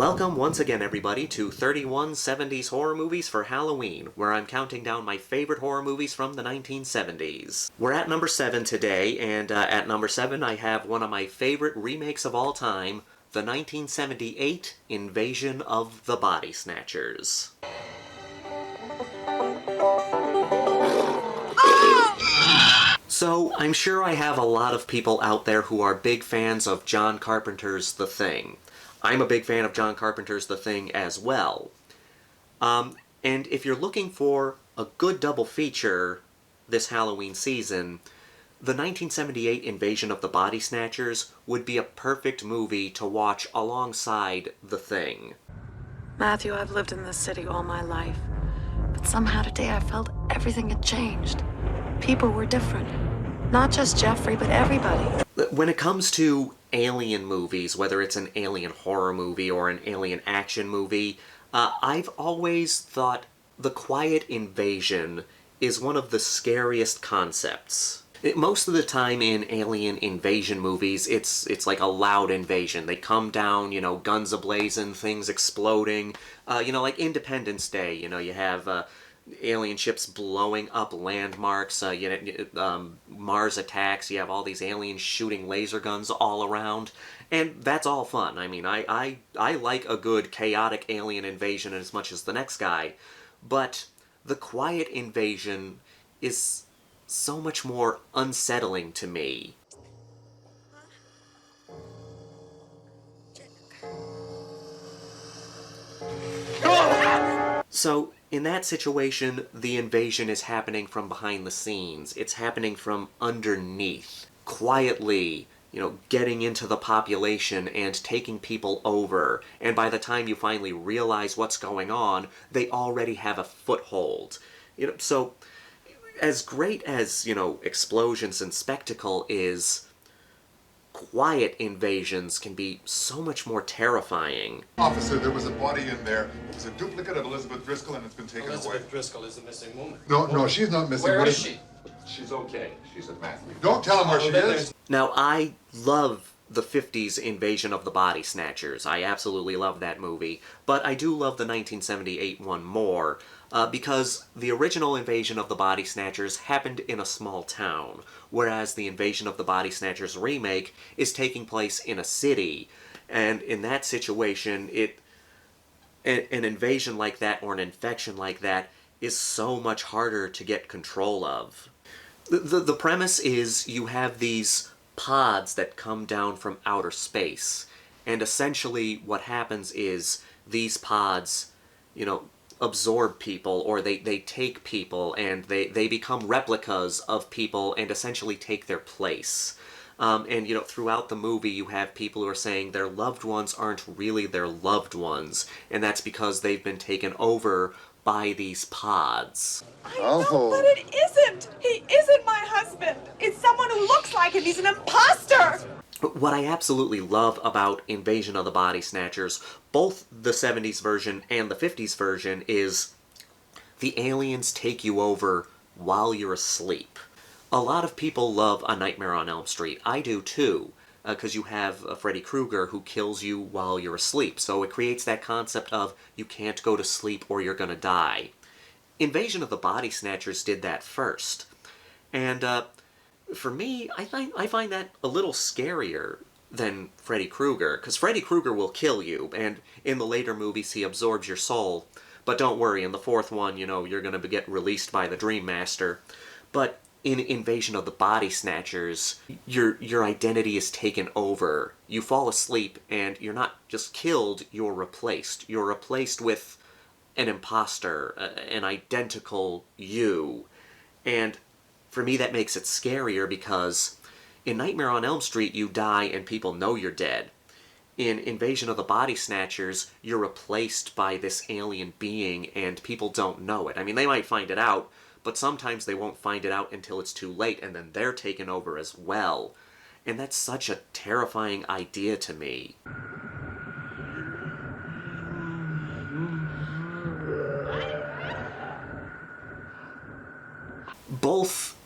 Welcome once again, everybody, to 31 70s horror movies for Halloween, where I'm counting down my favorite horror movies from the 1970s. We're at number 7 today, and at number 7 I have one of my favorite remakes of all time, the 1978 Invasion of the Body Snatchers. So, I'm sure I have a lot of people out there who are big fans of John Carpenter's The Thing. I'm a big fan of John Carpenter's The Thing as well. And if you're looking for a good double feature this Halloween season, the 1978 Invasion of the Body Snatchers would be a perfect movie to watch alongside The Thing. Matthew, I've lived in this city all my life, but somehow today I felt everything had changed. People were different. Not just Jeffrey, but everybody. When it comes to alien movies, whether it's an alien horror movie or an alien action movie, I've always thought the quiet invasion is one of the scariest concepts. Most of the time in alien invasion movies, it's like a loud invasion. They come down, guns a-blazing, things exploding. Like Independence Day, you have alien ships blowing up landmarks, Mars attacks, you have all these aliens shooting laser guns all around, and that's all fun. I mean, I like a good chaotic alien invasion as much as the next guy, but the quiet invasion is so much more unsettling to me. So, in that situation, the invasion is happening from behind the scenes. It's happening from underneath, quietly, getting into the population and taking people over. And by the time you finally realize what's going on, they already have a foothold. So, as great as, explosions and spectacle is, quiet invasions can be so much more terrifying. Officer, there was a body in there. It was a duplicate of Elizabeth Driscoll, and it's been taken away. Elizabeth Driscoll is the missing woman. No, she's not missing. Where is she? She's okay. She's at Matthew. Don't tell him where she is. Now, I love the 50s Invasion of the Body Snatchers. I absolutely love that movie. But I do love the 1978 one more, because the original Invasion of the Body Snatchers happened in a small town, whereas the Invasion of the Body Snatchers remake is taking place in a city. And in that situation, an invasion like that, or an infection like that, is so much harder to get control of. The premise is you have these pods that come down from outer space, and essentially what happens is these pods, absorb people, or they take people, and they become replicas of people and essentially take their place. And throughout the movie you have people who are saying their loved ones aren't really their loved ones, and that's because they've been taken over by these pods. I know, but it isn't! He isn't my husband! It's someone who looks like him! He's an imposter! What I absolutely love about Invasion of the Body Snatchers, both the 70s version and the 50s version, is the aliens take you over while you're asleep. A lot of people love A Nightmare on Elm Street. I do too, because you have Freddy Krueger who kills you while you're asleep, so it creates that concept of you can't go to sleep or you're gonna die. Invasion of the Body Snatchers did that first, and for me, I find that a little scarier than Freddy Krueger, because Freddy Krueger will kill you, and in the later movies he absorbs your soul, but don't worry, in the fourth one, you're gonna get released by the Dream Master. But in Invasion of the Body Snatchers, your identity is taken over. You fall asleep, and you're not just killed, you're replaced. You're replaced with an imposter, an identical you. And for me that makes it scarier, because in Nightmare on Elm Street you die and people know you're dead. In Invasion of the Body Snatchers, you're replaced by this alien being and people don't know it. I mean, they might find it out, but sometimes they won't find it out until it's too late, and then they're taken over as well. And that's such a terrifying idea to me. Both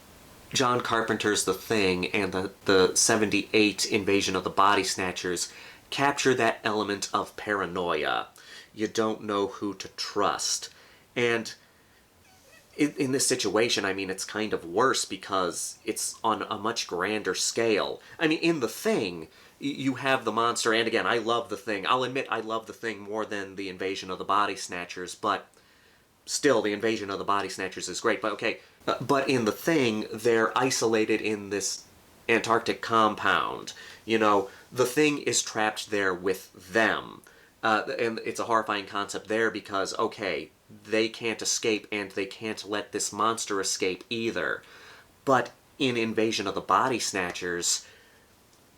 John Carpenter's The Thing and the 78 Invasion of the Body Snatchers capture that element of paranoia. You don't know who to trust. And in this situation, I mean, it's kind of worse because it's on a much grander scale. I mean, in The Thing, you have the monster, and again, I love The Thing. I'll admit I love The Thing more than the Invasion of the Body Snatchers, but still, the Invasion of the Body Snatchers is great. But okay, but in The Thing, they're isolated in this Antarctic compound. You know, The Thing is trapped there with them. And it's a horrifying concept there because, okay, they can't escape and they can't let this monster escape either. But in Invasion of the Body Snatchers,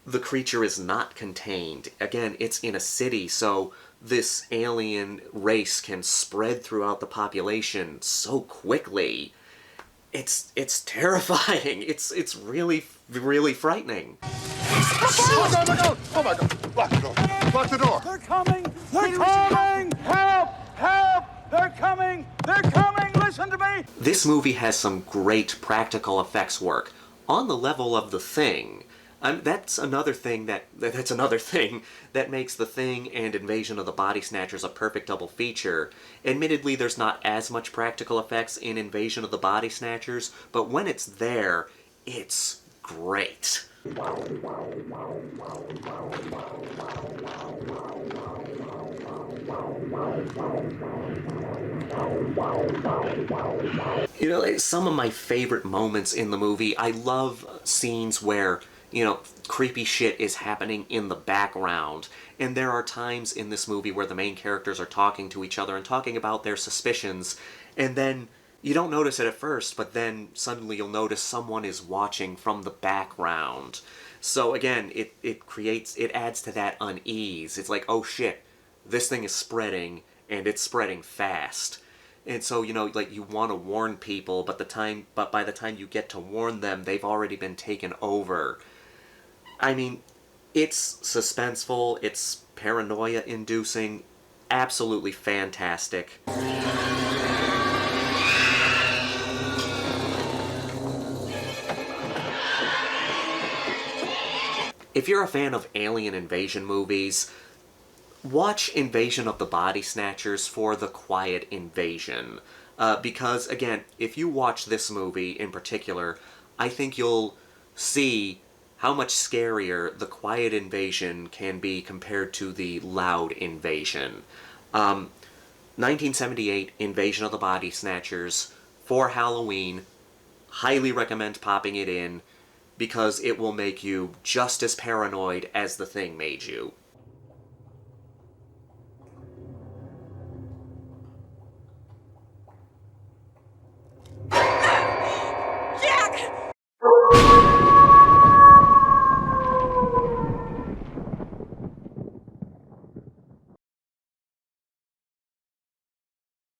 the creature is not contained. Again, it's in a city, so this alien race can spread throughout the population so quickly. It's terrifying. It's really, really frightening. Oh my God! Oh my God! Lock the door! Lock the door! They're coming! They're coming! Help! Help! They're coming! They're coming! Listen to me! This movie has some great practical effects work on the level of The Thing. That's another thing that makes The Thing and Invasion of the Body Snatchers a perfect double feature. Admittedly, there's not as much practical effects in Invasion of the Body Snatchers, but when it's there, it's great. You know, some of my favorite moments in the movie, I love scenes where, you know, creepy shit is happening in the background. And there are times in this movie where the main characters are talking to each other and talking about their suspicions, and then you don't notice it at first, but then suddenly you'll notice someone is watching from the background. So again, it adds to that unease. It's like, oh shit, this thing is spreading, and it's spreading fast. And so, you know, like, you want to warn people, but by the time you get to warn them, they've already been taken over. I mean, it's suspenseful, it's paranoia-inducing, absolutely fantastic. If you're a fan of alien invasion movies, watch Invasion of the Body Snatchers for the quiet invasion. Because, again, if you watch this movie in particular, I think you'll see how much scarier the quiet invasion can be compared to the loud invasion. 1978 Invasion of the Body Snatchers for Halloween. Highly recommend popping it in, because it will make you just as paranoid as The Thing made you.